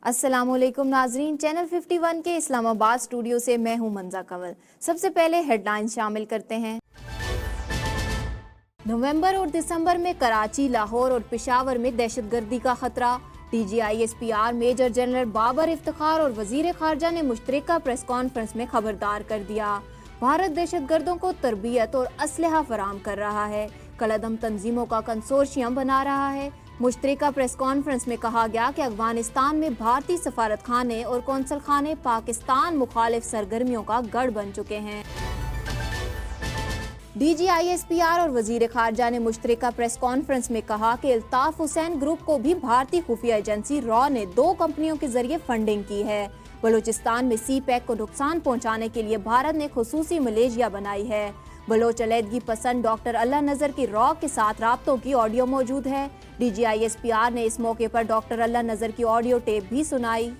अस्सलाम वालेकुम नाजरीन, चैनल 51 के इस्लामाबाद स्टूडियो से मैं हूं मंजा कंवल। सबसे पहले हेडलाइंस शामिल करते हैं। नवंबर और दिसंबर में कराची, लाहौर और पेशावर में दहशतगर्दी का खतरा। DGISPR major general Babar Iftikhar और वजीर खारजा ने मुश्तरका प्रेस कॉन्फ्रेंस में खबरदार कर दिया। भारत दहशतगर्दों को तरबियत और असलहा फराम कर रहा है, कलअदम तंजीमों का कंसोर्शियम बना रहा है। मुश्तरका प्रेस कॉन्फ्रेंस में कहा गया कि अफगानिस्तान में भारतीय सफारत खाने और कौंसल खाने पाकिस्तान मुखालिफ सरगर्मियों का गढ़ बन चुके हैं। DGISPR और वजीर खारजा ने मुश्तरका प्रेस कॉन्फ्रेंस में कहा कि अल्ताफ हुसैन ग्रुप को भी भारतीय खुफिया एजेंसी रॉ ने 2 कंपनियों के जरिए फंडिंग की है। बलूचिस्तान में CPEC को नुकसान पहुंचाने के लिए भारत ने खुसूसी मलेशिया बनाई है। बलोच अलहदगी पसंद डॉक्टर अल्लाह नजर की रॉ के साथ राब्तों की ऑडियो मौजूद है। DGISPR ने इस मौके पर डॉक्टर अल्लाह नजर की ऑडियो टेप भी सुनाई।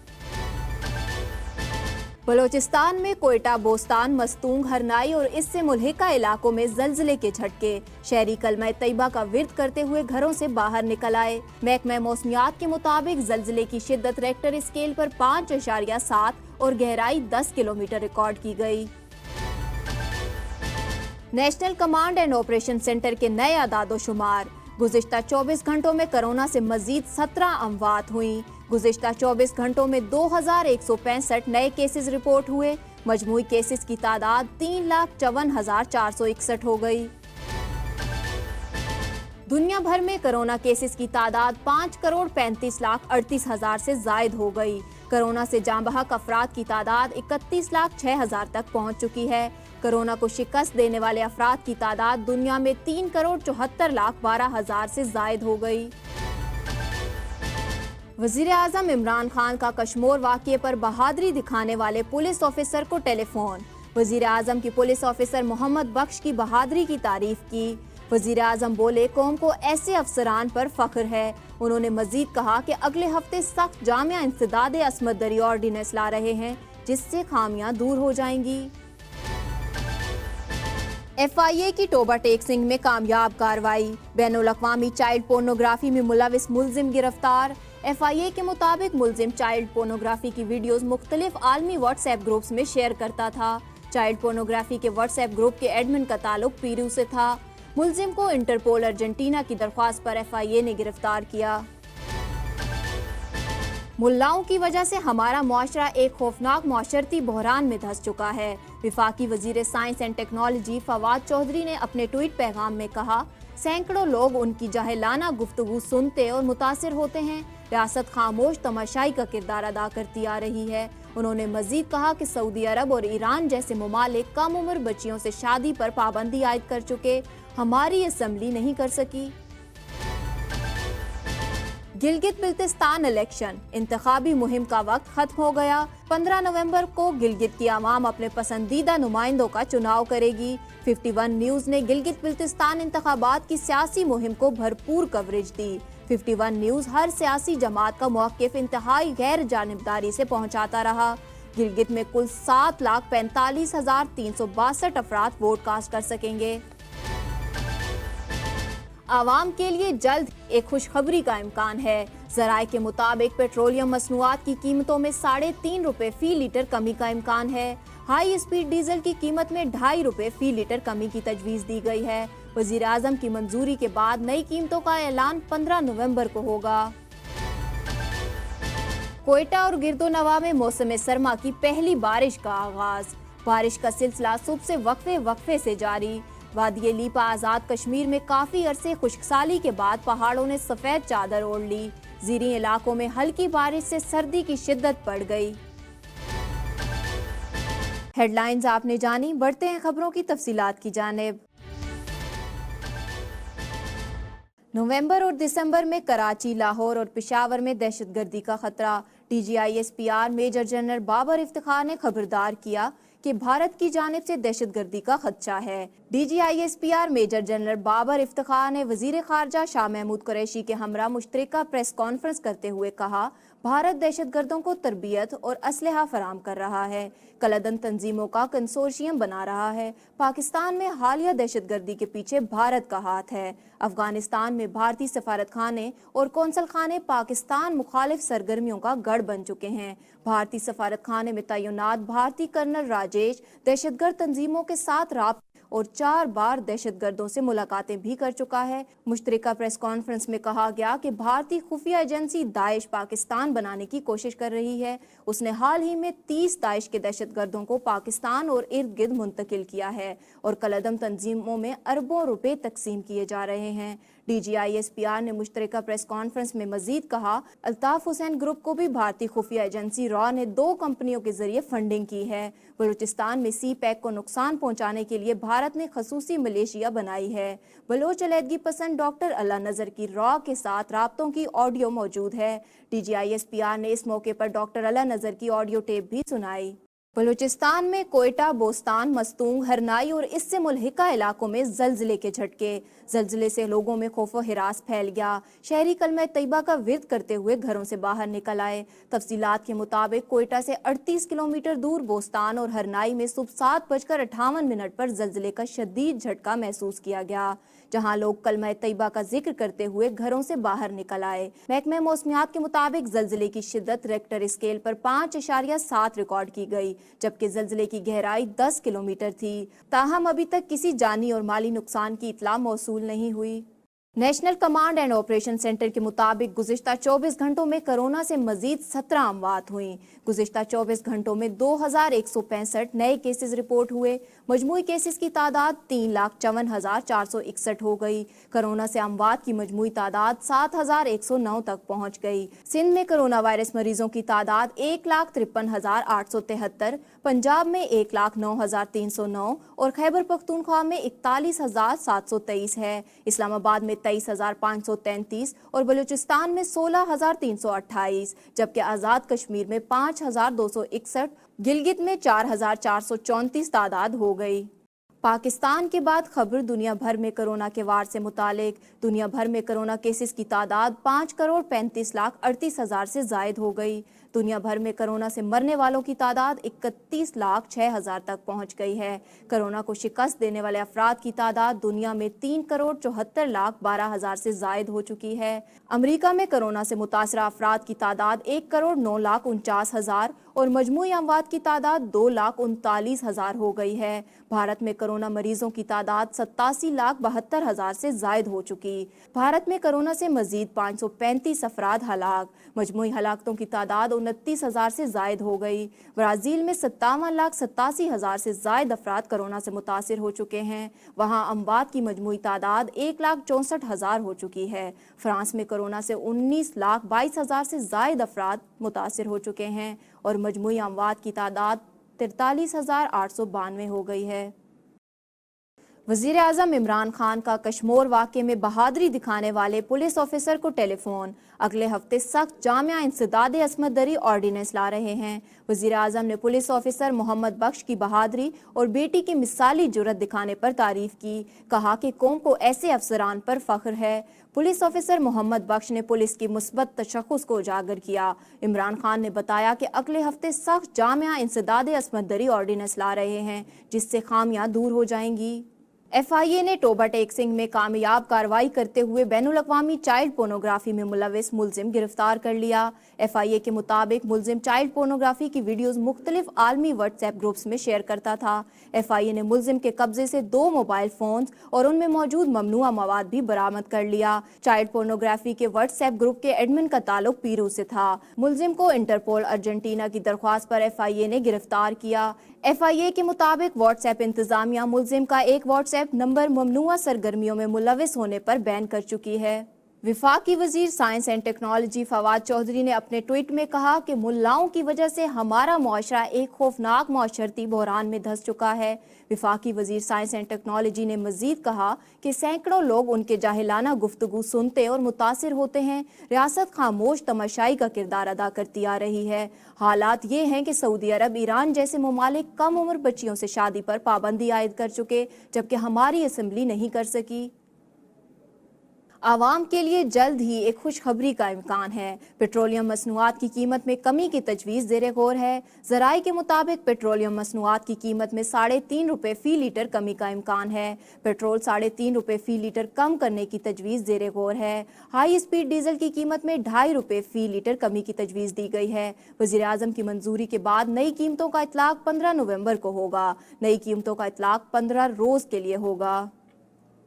बलोचिस्तान में कोयटा, बोस्तान, मस्तूंग, हरनाई और इससे मुल्हिका इलाकों में जल्जले के झटके। शहरी कलमा तैयबा का विर्द करते हुए घरों से बाहर निकल आए। महकमा मौसमियात के मुताबिक जल्जले की शिद्दत रेक्टर स्केल पर 5.7 और गहराई 10 किलोमीटर रिकॉर्ड की गई। National command and operation centre के नए आदादोशुमार। गुज़िश्ता 24 घंटों में कोरोना से मजीद 17 अमवात हुई। गुज़िश्ता 24 घंटों में 2165 नए केसेस रिपोर्ट हुए। मजमूई केसेस की तादाद 3,54,461 हो गई। दुनिया भर में कोरोना केसेस की तादाद 5,35,38,000 से जायद हो गई। कोरोना से जाँ बहक अफराद की तादाद 31,06,000 तक पहुँच चुकी है। कोरोना को शिकस्त देने वाले अफराद की तादाद दुनिया में 3,74,12,000 से जायद हो गई। वजीर आज़म इमरान खान का कश्मोर वाक़ये पर बहादुरी दिखाने वाले पुलिस ऑफिसर को टेलीफोन। वजीर आज़म की पुलिस ऑफिसर मोहम्मद बख्श की बहादुरी की तारीफ की। वजीर आज़म बोले, कौम को ऐसे अफसरान पर फख्र है। उन्होंने मजीद कहा कि अगले हफ्ते सख्त जामिया इंसदाद असमत दरी ऑर्डिनेंस ला रहे हैं, जिससे खामियां दूर हो जाएंगी। FIA की टोबा टेक्सिंग में कामयाब कार्रवाई। बैनुल अक़वामी चाइल्ड पोर्नोग्राफी में मुलविस मुल्जिम गिरफ्तार। FIA के मुताबिक मुल्जिम चाइल्ड पोर्नोग्राफी की वीडियोस मुख्तलिफ आलमी व्हाट्सएप ग्रुप्स में शेयर करता था। चाइल्ड पोर्नोग्राफी के व्हाट्सएप ग्रुप के एडमिन का ताल्लुक पीरू से था। मुल्जिम को इंटरपोल अर्जेंटीना की दरख्वास्त पर FIA ने गिरफ्तार किया। मुल्लाओं की वजह से हमारा मुआशरा एक खौफनाक मुआशरती बहरान में धंस चुका है। विफाकी वजीर science and technology Fawad Chaudhry ने अपने ट्वीट पैगाम में कहा, सैकड़ों लोग उनकी जाहिलाना गुफ्तगू सुनते और मुतासिर होते हैं। रियासत खामोश तमाशाई का किरदार अदा करती आ रही है। उन्होंने मजीद कहा कि सऊदी अरब और ईरान जैसे ममालिक कम उम्र बच्चियों से शादी पर पाबंदी आयद कर चुके, हमारी असम्बली नहीं कर सकी। गिलगित बिल्तिस्तान इलेक्शन, इंतखाबी मुहिम का वक्त खत्म हो गया। 15 नवंबर को गिलगित की आवाम अपने पसंदीदा नुमाइंदों का चुनाव करेगी। 51 न्यूज ने गिलगित बिल्तिस्तान इंतखाबात की सियासी मुहिम को भरपूर कवरेज दी। 51 न्यूज हर सियासी जमात का मौक़िफ़ इंतहाई गैर जानिबदारी से पहुंचाता रहा। गिलगित में कुल 7,45,362 अफराद वोट कास्ट कर सकेंगे। आवाम के लिए जल्द एक खुशखबरी का इम्कान है। ज़राए के मुताबिक पेट्रोलियम मसनूआत की कीमतों में 3.5 रुपए फी लीटर कमी का इम्कान है। हाई स्पीड डीजल की कीमत में 2.5 रुपए फी लीटर कमी की तजवीज़ दी गई है। वज़ीर आज़म की मंजूरी के बाद नई कीमतों का ऐलान 15 नवंबर को होगा। कोयटा और गिरदोनवा में मौसम सरमा की पहली बारिश का आगाज। बारिश का सिलसिला सुबह से वक्फे से जारी। वादी लीपा आज़ाद कश्मीर में काफ़ी अरसे खुश्कसाली के बाद पहाड़ों ने सफ़ेद चादर ओढ़ ली। ज़ीरी इलाकों में हल्की बारिश से सर्दी की शिद्दत बढ़ गई। हेडलाइंस आपने जानी, बढ़ते हैं खबरों की तफसीलात की जानिब। नवंबर और दिसंबर में कराची, लाहौर और पेशावर में दहशतगर्दी का खतरा। DGISPR major general Babar Iftikhar ने खबरदार किया کہ بھارت کی جانب سے دہشت گردی کا خدشہ ہے۔ DGISPR major general Babar Iftikhar نے وزیر خارجہ شاہ محمود قریشی کے ہمراہ مشترکہ پریس کانفرنس کرتے ہوئے کہا، بھارت دہشت گردوں کو تربیت اور اسلحہ فراہم کر رہا ہے، کلدن تنظیموں کا کنسورشیم بنا رہا ہے۔ پاکستان میں حالیہ دہشت گردی کے پیچھے بھارت کا ہاتھ ہے۔ افغانستان میں بھارتی سفارت خانے اور قونصل خانے پاکستان مخالف سرگرمیوں کا گڑھ بن چکے ہیں۔ بھارتی سفارت خانے میں تعینات بھارتی کرنل راجیش دہشت گرد تنظیموں کے ساتھ رابطہ اور 4 بار دہشت گردوں سے ملاقاتیں بھی کر چکا ہے۔ مشترکہ پریس کانفرنس میں کہا گیا کہ بھارتی خفیہ ایجنسی داعش پاکستان بنانے کی کوشش کر رہی ہے۔ اس نے حال ہی میں 30 داعش کے دہشت گردوں کو پاکستان اور ارد گرد منتقل کیا ہے اور کالعدم تنظیموں میں اربوں روپے تقسیم کیے جا رہے ہیں۔ DGISPR نے مشترکہ پریس کانفرنس میں مزید کہا، الطاف حسین گروپ کو بھی بھارتی خفیہ ایجنسی را نے 2 کمپنیوں کے ذریعے فنڈنگ کی ہے۔ بلوچستان میں سی پیک کو نقصان پہنچانے کے لیے بھارت نے خصوصی ملیشیا بنائی ہے۔ بلوچ علیحدگی پسند ڈاکٹر اللہ نذر کی را کے ساتھ رابطوں کی آڈیو موجود ہے۔ DGISPR نے اس موقع پر ڈاکٹر اللہ نذر کی آڈیو ٹیپ بھی سنائی۔ بلوچستان میں کوئٹہ، بوستان، مستونگ، ہرنائی اور اس سے ملحقہ علاقوں میں زلزلے کے جھٹکے۔ زلزلے سے لوگوں میں خوف و ہراس پھیل گیا۔ شہری کلمہ طیبہ کا ورد کرتے ہوئے گھروں سے باہر نکل آئے۔ تفصیلات کے مطابق کوئٹہ سے 38 کلومیٹر دور بوستان اور ہرنائی میں صبح 7:58 پر زلزلے کا شدید جھٹکا محسوس کیا گیا، جہاں لوگ کلمہ طیبہ کا ذکر کرتے ہوئے گھروں سے باہر نکل آئے۔ محکمہ موسمیات کے مطابق زلزلے کی شدت ریکٹر اسکیل پر 5.7 ریکارڈ کی گئی، جبکہ زلزلے کی گہرائی 10 کلومیٹر تھی۔ تاہم ابھی تک کسی جانی اور مالی نقصان کی اطلاع موصول نہیں ہوئی۔ National command and operation centre کے مطابق گزشتہ 24 گھنٹوں میں کرونا سے مزید 17 اموات ہوئیں۔ گزشتہ 24 گھنٹوں میں 2165 نئے کیسز رپورٹ ہوئے۔ مجموعی کیسز کی تعداد 3,54,461 ہو گئی۔ کرونا سے اموات کی مجموعی تعداد 7,109 تک پہنچ گئی۔ سندھ میں کرونا وائرس مریضوں کی تعداد 1,53,873، پنجاب میں 1,09,309 اور خیبر پختونخوا میں 41,723 ہے۔ اسلام آباد میں 23,533 اور بلوچستان میں 16,328، جبکہ آزاد کشمیر میں 5,261، گلگت میں 4,434 تعداد ہو گئی۔ پاکستان کے بعد خبر دنیا بھر میں کرونا کے وار سے متعلق۔ دنیا بھر میں کرونا کیسز کی تعداد 5,35,38,000 سے زائد ہو گئی۔ دنیا بھر میں کرونا سے مرنے والوں کی تعداد 31,06,000 تک پہنچ گئی ہے۔ کرونا کو شکست دینے والے افراد کی تعداد دنیا میں 3,74,12,000 سے زائد ہو چکی ہے۔ امریکہ میں کرونا سے متاثرہ افراد کی تعداد 1,09,49,000 اور مجموعی اموات کی تعداد 2,39,000 ہو گئی ہے۔ بھارت میں کرونا مریضوں کی تعداد 87,72,000 سے زائد ہو چکی۔ بھارت میں کرونا سے مزید 535 افراد ہلاک۔ مجموعی ہلاکتوں کی تعداد 29,000 سے زائد ہو گئی۔ برازیل میں 57,87,000 سے زائد افراد کرونا سے متاثر ہو چکے ہیں۔ وہاں اموات کی مجموعی تعداد 1,64,000 ہو چکی ہے۔ فرانس میں کرونا سے 19,22,000 سے زائد افراد متاثر ہو چکے ہیں اور مجموعی اموات کی تعداد 43,892 ہو گئی ہے۔ وزیر اعظم عمران خان کا کشمور واقعے میں بہادری دکھانے والے پولیس آفیسر کو ٹیلی فون۔ اگلے ہفتے سخت جامع انسداد عصمت دری آرڈیننس لا رہے ہیں۔ وزیر اعظم نے پولیس آفیسر محمد بخش کی بہادری اور بیٹی کی مثالی جرأت دکھانے پر تعریف کی۔ کہا کہ قوم کو ایسے افسران پر فخر ہے۔ پولیس آفیسر محمد بخش نے پولیس کی مثبت تشخص کو اجاگر کیا۔ عمران خان نے بتایا کہ اگلے ہفتے سخت جامع انسداد عصمت دری آرڈیننس لا رہے ہیں، جس سے خامیاں دور ہو جائیں گی۔ FIA نے ٹوبہ ٹیکسنگ میں کامیاب کارروائی کرتے ہوئے بین الاقوامی چائلڈ پورنوگرافی میں ملوث ملزم گرفتار کر لیا۔ FIA کے مطابق ملزم چائلڈ پورنوگرافی کی ویڈیوز مختلف عالمی واٹس ایپ گروپس میں شیئر کرتا تھا۔ FIA نے ملزم کے قبضے سے 2 موبائل فونز اور ان میں موجود ممنوعہ مواد بھی برآمد کر لیا۔ چائلڈ پورنوگرافی کے واٹس ایپ گروپ کے ایڈمن کا تعلق پیرو سے تھا۔ ملزم کو انٹرپول ارجنٹینا کی درخواست پر FIA نے گرفتار کیا۔ FIA کے مطابق واٹس ایپ انتظامیہ ملزم کا ایک واٹس ایپ نمبر ممنوعہ سرگرمیوں میں ملوث ہونے پر بین کر چکی ہے۔ वफाकी वजीर science and technology Fawad Chaudhry ने अपने ट्वीट में कहा कि मुल्लाओं की वजह से हमारा मुआशरा एक खौफनाक मुआशरती बहरान में धंस चुका है। वफाकी वजीर साइंस एंड टेक्नोलॉजी ने मजीद कहा कि सैकड़ों लोग उनके जाहिलाना गुफ्तगू सुनते और मुतासिर होते हैं। रियासत खामोश तमाशाई का किरदार अदा करती आ रही है। हालात ये हैं कि सऊदी अरब, ईरान जैसे ममालिक कम उम्र बच्चियों से शादी पर पाबंदी आयद कर चुके, जबकि हमारी असम्बली नहीं कर सकी। आवाम के लिए जल्द ही एक खुशखबरी का इम्कान है। पेट्रोलियम मसनूआत की कीमत में कमी की तजवीज़ ज़ेरे गौर है। ज़राए के मुताबिक पेट्रोलियम मसनूआत की कीमत में 3.5 रुपये फ़ी लीटर कमी का इम्कान है। पेट्रोल 3.5 रुपये फ़ी लीटर कम करने की तजवीज़ ज़ेरे गौर है। हाई स्पीड डीजल की कीमत में 2.5 रुपये फ़ी लीटर कमी की तजवीज़ दी गई है। वज़ीर आज़म की मंजूरी के बाद नई कीमतों का इतलाक 15 नवंबर को होगा। नई कीमतों का इतलाक 15 रोज़ के लिए होगा।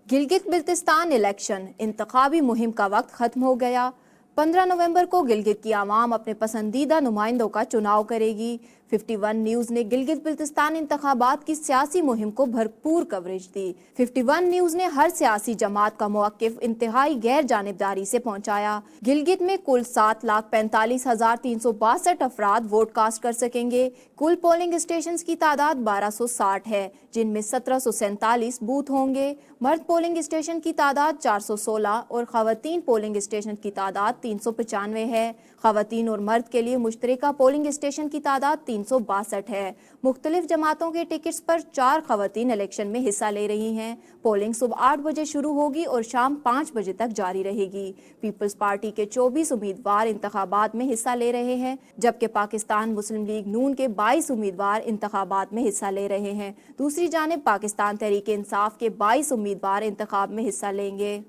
गिलगित बिल्तिस्तान इलेक्शन, इंतखाबी मुहिम का वक्त खत्म हो गया। 15 नवंबर को गिलगित की आवाम अपने पसंदीदा नुमाइंदों का चुनाव करेगी। 51 न्यूज़ ने गिलगित बिल्तिस्तान इंतखाबात की सियासी मुहिम को भरपूर कवरेज दी। 51 न्यूज़ ने हर सियासी जमात का मौक़िफ़ इंतहाई गैर जानिबदारी से पहुंचाया। गिलगित में कुल 7,45,362 अफराद वोट कास्ट कर सकेंगे। कुल पोलिंग स्टेशन की तादाद 1260 है, जिनमें 1747 बूथ होंगे। मर्द पोलिंग स्टेशन की तादाद 416 और ख़वातीन पोलिंग स्टेशन की तादाद 395 है। ख़वातीन और मर्द के लिए मुश्तरका पोलिंग स्टेशन की तादाद 362 है। मुख्तलिफ जमातों के टिकट्स पर 4 ख़वातीन इलेक्शन में हिस्सा ले रही हैं। पोलिंग सुबह 8 बजे शुरू होगी और शाम 5 बजे तक जारी रहेगी। पीपल्स पार्टी के 24 उम्मीदवार इंतखाबात में हिस्सा ले रहे हैं, जबकि पाकिस्तान मुस्लिम लीग नून के 22 उम्मीदवार इंतखाबात में हिस्सा ले रहे हैं। दूसरी जानिब पाकिस्तान तहरीक इंसाफ के 22 उम्मीदवार इंतखाब में हिस्सा लेंगे।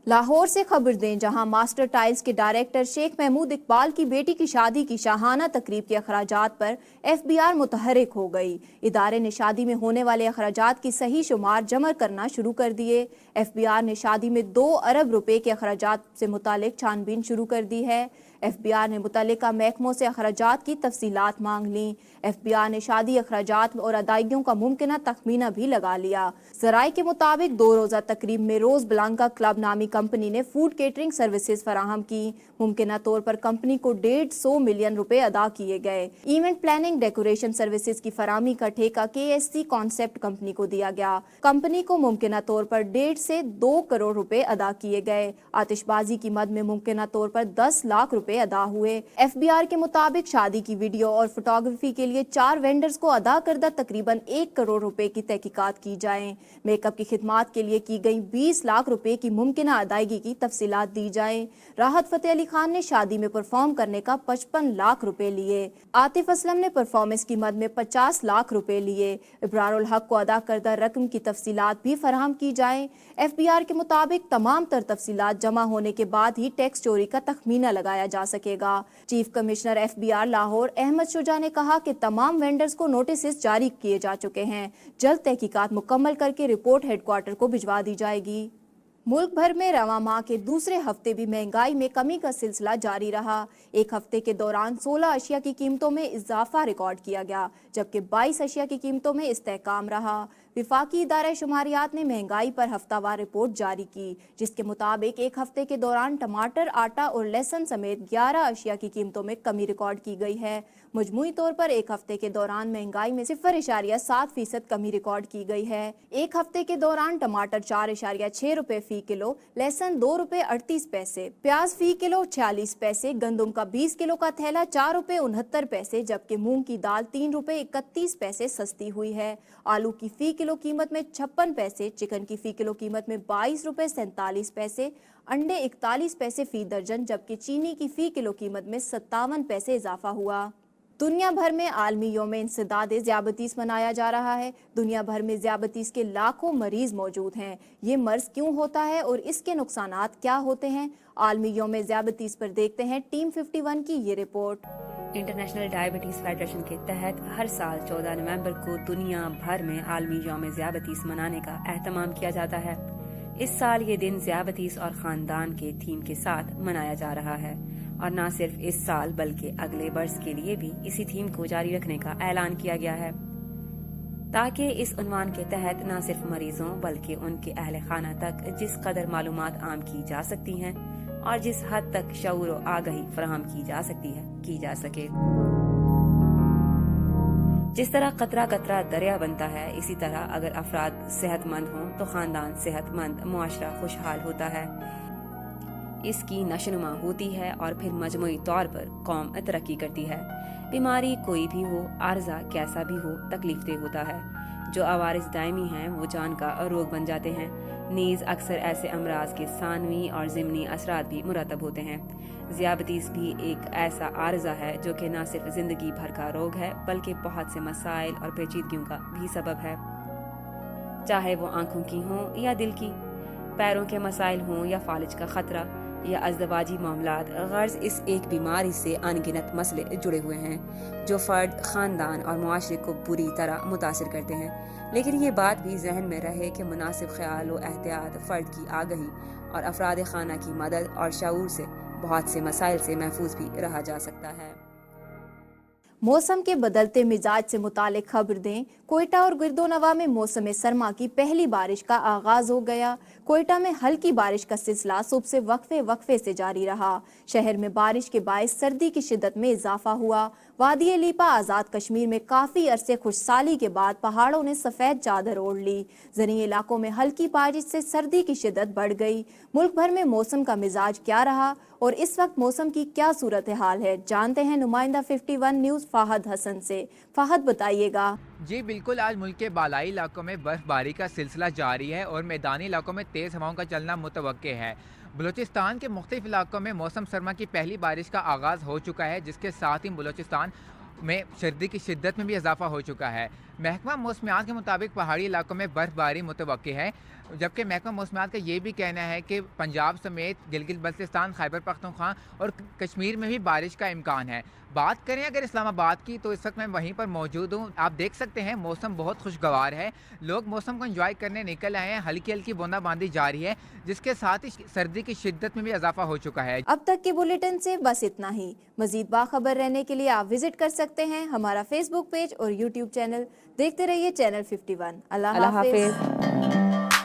लाहौर से खबर दें, जहां मास्टर टाइल्स के डायरेक्टर शेख महमूद इकबाल की बेटी की शादी की शाहाना तकरीब के अखराजात पर FBI मुतहरिक हो गई। इदारे ने शादी में होने वाले अखराजात की सही शुमार जमा करना शुरू कर दिए। FBI ने शादी में 2 अरब रुपए के अखराजात से मुतालिक छानबीन शुरू कर दी है। FBI ने मुतल्लिका महकमों से अखराजात की तफसीलात मांग ली। FBI ने शादी अखराजात और अदायगियों का मुमकिना तखमीना भी लगा लिया। ज़राए के मुताबिक 2 रोज़ा तकरीब में रोज ब्लांका क्लब नामी कंपनी ने फूड केटरिंग सर्विसेज फराहम की। मुमकिना तौर पर कंपनी को 150 मिलियन रुपए अदा किए गए। इवेंट प्लानिंग डेकोरेशन सर्विसेज की फराहमी का ठेका KSC कॉन्सेप्ट कंपनी को दिया गया। कंपनी को मुमकिना तौर पर 1.5 से 2 करोड़ रुपए अदा किए गए। आतिशबाजी की मद में मुमकिना तौर पर 10 लाख रुपए अदा हुए। FBI के मुताबिक शादी की वीडियो और फोटोग्राफी के लिए 4 वेंडर्स को अदा करदा तकरीबन 1 करोड़ रुपए की तहकीकात की जाएं। मेकअप की खिदमात के लिए की गई 20 लाख रुपए की मुमकिना अदायगी की तफसीलात दी जाएं। राहत फतेह अली खान ने शादी में परफॉर्म करने का 55 लाख रुपए लिए। आतिफ असलम ने परफॉर्मेंस की मद में 50 लाख रुपए लिए। इब्रारुल हक को अदा करदा रकम की तफसीलात भी फराहम की जाएं। FBI के मुताबिक तमाम तर तफसीलात जमा होने के बाद ही टैक्स चोरी का तखमीना लगाया जा सकेगा। Chief commissioner FBI Lahore Ahmed Shuja ने कहा कि तमाम वेंडर्स को नोटिस जारी किए जा चुके हैं। जल्द तहकीकात मुकम्मल करके रिपोर्ट हेडक्वार्टर को भिजवा दी जाएगी। मुल्क भर में रवां माह के दूसरे हफ्ते भी महंगाई में कमी का सिलसिला जारी रहा। एक हफ्ते के दौरान 16 अशिया की कीमतों में इजाफा रिकॉर्ड किया गया, जबकि 22 अशिया की कीमतों में इस्तेहकाम रहा। विफाकी इदारा शुमारियात ने महंगाई पर हफ्तावार रिपोर्ट जारी की, जिसके मुताबिक एक हफ्ते के दौरान टमाटर, आटा और लहसुन समेत 11 अशिया की कीमतों में कमी रिकॉर्ड की गई है। मजमूई तौर पर एक हफ्ते के दौरान महंगाई में 0.7% कमी रिकॉर्ड की गई है। एक हफ्ते के दौरान टमाटर 4.6 रुपए फी किलो, लहसुन 2 रुपए 38 पैसे, प्याज फी किलो 46 पैसे, गंदुम का 20 किलो का थैला 4 रुपए 69 पैसे, जबकि मूंग की दाल 3 रुपए 31 पैसे सस्ती हुई है। आलू की फी किलो कीमत में 56 पैसे, चिकन की फी किलो कीमत में 22 रुपए 47 पैसे, अंडे 41 पैसे फी दर्जन, जबकि चीनी की फी किलो कीमत में 57 पैसे इजाफा हुआ। दुनिया भर में आलमी यौम इंसदाद ज़ियाबतीस मनाया जा रहा है। दुनिया भर में ज़ियाबतीस के लाखों मरीज मौजूद हैं। ये मर्ज क्यों होता है और इसके नुकसानात क्या होते हैं? आलमी यौम ज़ियाबतीस पर देखते हैं टीम 51 की ये रिपोर्ट। इंटरनेशनल डायबिटीज़ फेडरेशन के तहत हर साल 14 नवंबर को दुनिया भर में आलमी यौम ज़ियाबतीस मनाने का एहतमाम किया जाता है। इस साल ये दिन ज़ियाबतीस और ख़ानदान के थीम के साथ मनाया जा रहा है, और न सिर्फ इस साल बल्कि अगले बरस के लिए भी इसी थीम को जारी रखने का ऐलान किया गया है। تاکہ اس عنوان کے تحت نہ صرف مریضوں بلکہ ان کے اہل خانہ تک جس قدر معلومات عام کی جا سکتی ہیں اور جس حد تک شعور و آگہی فراہم کی جا سکتی ہے کی جا سکے۔ جس طرح قطرہ قطرہ دریا بنتا ہے، اسی طرح اگر افراد صحت مند ہوں تو خاندان صحت مند، معاشرہ خوشحال ہوتا ہے، اس کی نشوونما ہوتی ہے اور پھر مجموعی طور پر قوم ترقی کرتی ہے۔ بیماری کوئی بھی ہو، عارضہ کیسا بھی ہو، تکلیف دہ ہوتا ہے۔ جو عوارض دائمی ہیں وہ جان کا روگ بن جاتے ہیں، نیز اکثر ایسے امراض کے ثانوی اور ضمنی اثرات بھی مرتب ہوتے ہیں۔ ذیابیطس بھی ایک ایسا عارضہ ہے جو کہ نہ صرف زندگی بھر کا روگ ہے بلکہ بہت سے مسائل اور پیچیدگیوں کا بھی سبب ہے، چاہے وہ آنکھوں کی ہوں یا دل کی، پیروں کے مسائل ہوں یا فالج کا خطرہ یا ازدواجی معاملات۔ غرض اس ایک بیماری سے ان گنت مسئلے جڑے ہوئے ہیں جو فرد، خاندان اور معاشرے کو بری طرح متاثر کرتے ہیں، لیکن یہ بات بھی ذہن میں رہے کہ مناسب خیال و احتیاط، فرد کی آگہی اور افراد خانہ کی مدد اور شعور سے بہت سے مسائل سے محفوظ بھی رہا جا سکتا ہے۔ موسم کے بدلتے مزاج سے متعلق خبر دیں۔ کوئٹہ اور گرد و نواح میں موسم سرما کی پہلی بارش کا آغاز ہو گیا۔ کوئٹہ میں ہلکی بارش کا سلسلہ صبح سے وقفے سے جاری رہا۔ شہر میں بارش کے باعث سردی کی شدت میں اضافہ ہوا۔ وادی لیپا آزاد کشمیر میں کافی عرصے خشکسالی کے بعد پہاڑوں نے سفید چادر اوڑھ لی۔ زرعی علاقوں میں ہلکی بارش سے سردی کی شدت بڑھ گئی۔ ملک بھر میں موسم کا مزاج کیا رہا اور اس وقت موسم کی کیا صورتحال ہے، جانتے ہیں نمائندہ 51 نیوز فہد حسن سے۔ فہد بتائیے گا۔ جی بالکل، آج ملک کے بالائی علاقوں میں برف باری کا سلسلہ جاری ہے اور میدانی علاقوں میں تیز ہواؤں کا چلنا متوقع ہے۔ بلوچستان کے مختلف علاقوں میں موسم سرما کی پہلی بارش کا آغاز ہو چکا ہے، جس کے ساتھ ہی بلوچستان میں سردی کی شدت میں بھی اضافہ ہو چکا ہے۔ محکمہ موسمیات کے مطابق پہاڑی علاقوں میں برف باری متوقع ہے، جبکہ محکمہ موسمیات کا یہ بھی کہنا ہے کہ پنجاب سمیت گلگت بلتستان، خیبر پختونخوا اور کشمیر میں بھی بارش کا امکان ہے۔ بات کریں اگر اسلام آباد کی تو اس وقت میں وہیں پر موجود ہوں۔ آپ دیکھ سکتے ہیں موسم بہت خوشگوار ہے، لوگ موسم کو انجوائے کرنے نکل آئے ہیں، ہلکی ہلکی بوندا باندی جاری ہے، جس کے ساتھ ہی سردی کی شدت میں بھی اضافہ ہو چکا ہے۔ اب تک کے بلیٹن سے بس اتنا ہی۔ مزید باخبر رہنے کے لیے آپ وزٹ کر سکتے ہیں ہمارا فیس بک پیج اور یوٹیوب چینل۔ دیکھتے رہیے چینل 51۔ اللہ حافظ۔